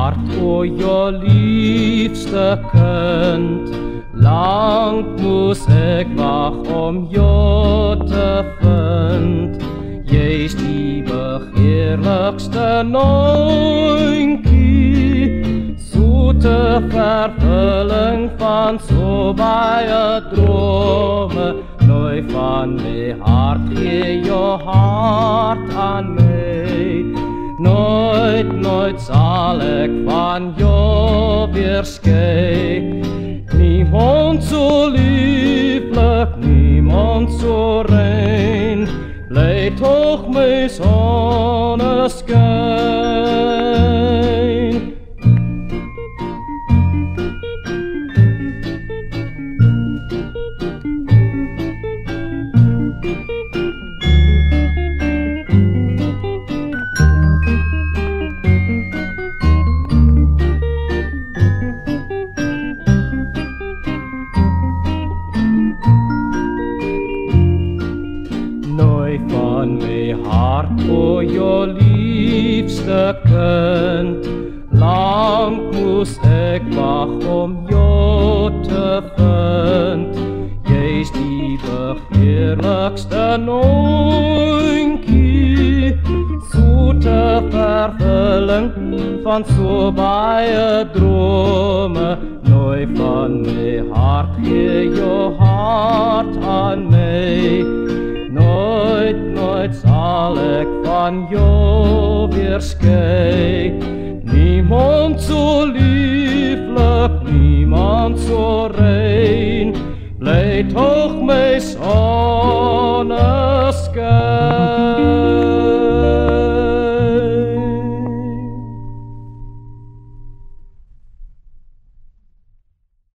hart, o jou liefste kind. Lang moes ek wag om jou te vind. Jy's die begeerlikste nointjie, soete vervulling van so baie drome. Nooi van my hart, gee jou hart aan my. Nooit, nooit sal ek van jou weer skei. Niemand so lieflik, niemand so rein, bly toch my sonneskyn. Van my hart, o jou liefste kind. Lang moes ek wag om jou te vind. Jy's die begeerlikste nointjie, soete vervulling van so baie drome. Nooi van my hart, gee jou hart aan my. Nooit, nooit sal ek van jou weer skei. Niemand so lieflik, niemand so rein, bly toch my